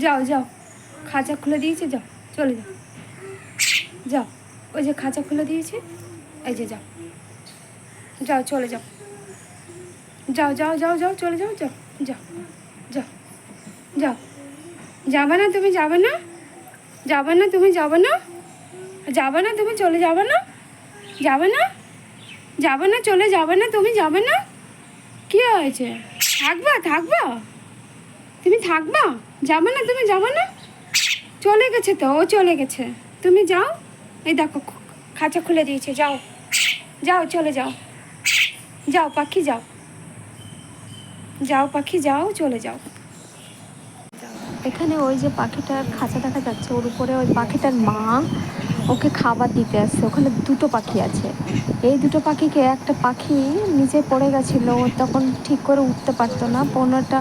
যাও যাও, খাঁচা খুলে দিয়েছে, যাও চলে যাও, যাও ওই যে খাঁচা খুলে দিয়েছে, এই যে যাও, যাও চলে যাও, যাও যাও যাও যাও চলে যাও, যাও যাও যাও যাও। যাবে না তুমি, যাবে না, যাবে না তুমি, যাবে না, যাবে না তুমি, চলে যাবে না, যাবে না, যাবে না, চলে যাবে না তুমি, যাবে না, কী হয়েছে? থাকবা থাকবা, তুমি থাকবা, যাবে না তুমি, যাবে না, চলে গেছে তো, ও চলে গেছে, তুমি যাও। এই দেখো খাঁচা খুলে দিয়েছে, যাও যাও চলে যাও, যাও পাখি যাও, যাও পাখি যাও, চলে যাও। এখানে ওই যে পাখিটার খাঁচা দেখা যাচ্ছে, ওর উপরে ওই পাখিটার মা ওকে খাবার দিতে আসছে। ওখানে দুটো পাখি আছে, এই দুটো পাখিকে একটা পাখি নিচে পড়ে গেছিলো, ও তখন ঠিক করে উঠতে পারতো না, 15টা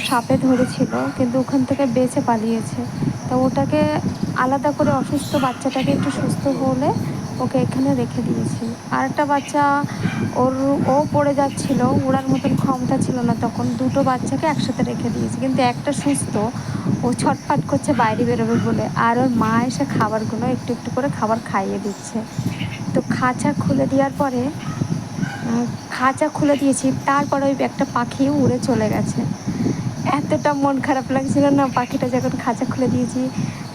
সাপে ধরেছিল, কিন্তু ওখান থেকে বেঁচে পালিয়েছে। তো ওটাকে আলাদা করে, অসুস্থ বাচ্চাটাকে একটু সুস্থ হলে ওকে এখানে রেখে দিয়েছি। আর একটা বাচ্চা ও পড়ে যাচ্ছিল, ওড়ার মতন ক্ষমতা ছিল না, তখন দুটো বাচ্চাকে একসাথে রেখে দিয়েছি, কিন্তু একটা সুস্থ, ও ছটফট করছে বাইরে বেরোবে বলে, আর ওর মা এসে খাবারগুলো একটু একটু করে খাবার খাইয়ে দিচ্ছে। তো খাঁচা খুলে দেওয়ার পরে, খাঁচা খুলে দিয়েছি, তারপরে ওই একটা পাখি উড়ে চলে গেছে। এতটা মন খারাপ লাগছিল না পাখিটা যখন খাঁচা খুলে দিয়েছি,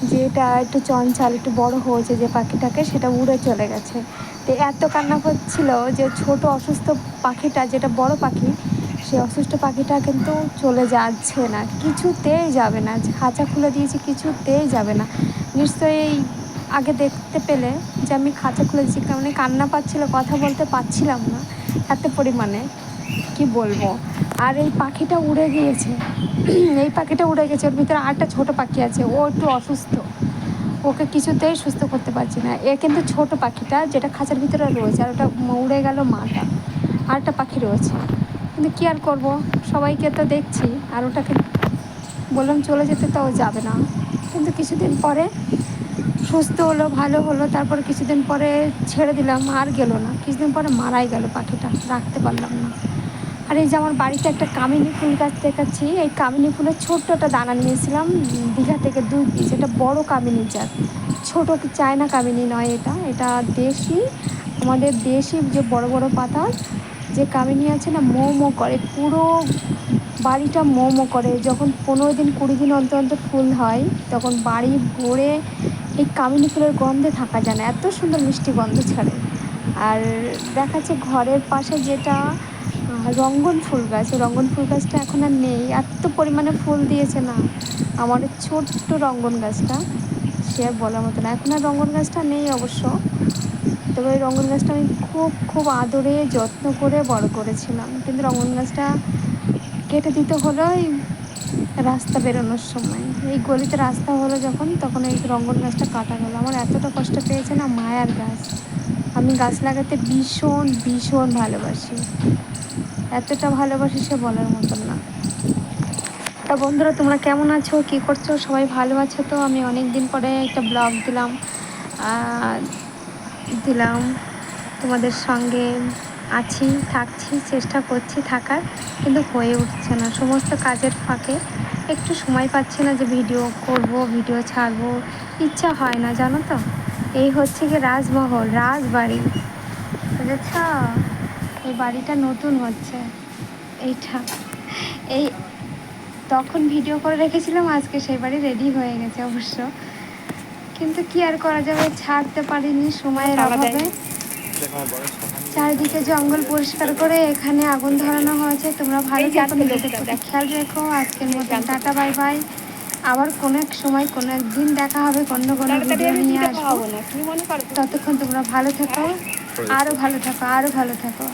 যে এটা একটু চঞ্চল, একটু বড় হয়েছে যে পাখিটাকে, সেটা উড়ে চলে গেছে। তো এত কান্না করছিল যে ছোট অসুস্থ পাখিটা, যেটা বড় পাখি, সে অসুস্থ পাখিটা কিন্তু চলে যাচ্ছে না, কিছুতেই যাবে না, খাঁচা খুলে দিয়েছি কিছুতেই যাবে না। নিশ্চয়ই আগে দেখতে পেলে যে আমি খাঁচা খুলে দিয়েছি, কারণ কান্না পাচ্ছিল, কথা বলতে পারছিলাম না এত পরিমাণে, কি বলবো। আর এই পাখিটা উড়ে গিয়েছে, এই পাখিটা উড়ে গেছে, ওর ভিতরে আরেকটা ছোটো পাখি আছে, ও একটু অসুস্থ, ওকে কিছুতেই সুস্থ করতে পারছি না। এ কিন্তু ছোটো পাখিটা যেটা খাঁচার ভিতরে রয়েছে, আর ওটা উড়ে গেল মাটা, আরেকটা পাখি রয়েছে, কিন্তু কী আর করবো, সবাইকে তো দেখছি। আর ওটাকে বললাম চলে যেতে, তো ও যাবে না। কিন্তু কিছুদিন পরে সুস্থ হলো, ভালো হলো, তারপর কিছুদিন পরে ছেড়ে দিলাম, আর গেল না, কিছুদিন পরে মারাই গেল পাখিটা, রাখতে পারলাম না। আর এই যে আমার বাড়িতে একটা কামিনী ফুল গাছ দেখাচ্ছি, এই কামিনী ফুলের ছোট্ট একটা দানা নিয়েছিলাম দীঘা থেকে 2 পিস। এটা বড় কামিনী জাত, ছোটো চায়না কামিনী নয়, এটা এটা দেশি, আমাদের দেশি যে বড় বড় পাতার যে কামিনী আছে না, মো করে, পুরো বাড়িটা মো করে। যখন 15 দিন 20 দিন অন্তর অন্তর ফুল হয়, তখন বাড়ি ভরে এই কামিনী ফুলের গন্ধে থাকা যায় না, এত সুন্দর মিষ্টি গন্ধ ছাড়ে। আর দেখাচ্ছে ঘরের পাশে যেটা রঙ্গন ফুল গাছ, রঙ্গন ফুল গাছটা এখন আর নেই, এত পরিমাণে ফুল দিয়েছে না আমার ছোট্ট রঙ্গন গাছটা, সে আর বলার মতো না। এখন আর রঙ্গন গাছটা নেই অবশ্য, তবে ওই রঙ্গন গাছটা আমি খুব খুব আদরে যত্ন করে বড় করেছিলাম, কিন্তু রঙ্গন গাছটা কেটে দিতে হলো এই রাস্তা বেরোনোর সময়। এই গলিতে রাস্তা হলো যখন, তখন এই রঙ্গন গাছটা কাটা গেলো। আমার এতটা কষ্ট পেয়েছে না, মায়ার গাছ, আমি গাছ লাগাতে ভীষণ ভীষণ ভালোবাসি, এতটা ভালোবাসি সে বলার মতন না। তা বন্ধুরা, তোমরা কেমন আছো, কী করছো, সবাই ভালো আছো তো? আমি অনেক দিন পরে একটা ব্লগ দিলাম তোমাদের সঙ্গে আছি, থাকছি, চেষ্টা করছি থাকার, কিন্তু হয়ে উঠছে না, সমস্ত কাজের ফাঁকে একটু সময় পাচ্ছি না যে ভিডিও করব, ভিডিও ছাড়বো, ইচ্ছা হয় না, জানো তো। এই হচ্ছে কি রাজমহল, রাজবাড়ি, বুঝেছ, এই বাড়িটা নতুন হচ্ছে, এইটা এই তখন ভিডিও করে রেখেছিলাম, আজকে সেই বাড়ি রেডি হয়ে গেছে অবশ্য, কিন্তু কি আর করা যাবে, ছাড়তে পারিনি সময়ের অভাবে। চারিদিকে জঙ্গল পরিষ্কার করে এখানে আগুন ধরানো হয়েছে। তোমরা ভালো থেকো, নিজেদের প্রতি খেয়াল রেখো। আজকের মতন টাটা, বাই বাই। আবার কোনো এক সময় কোনো একদিন দেখা হবে, কোনো ভিডিও নিয়ে আসবো। ততক্ষণ তোমরা ভালো থেকো, আরও ভালো থাকো, আরও ভালো থাকো।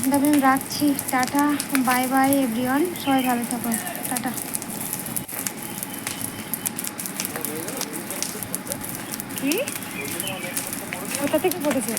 তবে আমি রাখছি, টাটা, বাই বাই এভরিওয়ান, সবাই ভালো থাকো, টাটা। কি কোথা থেকে পড়েছে?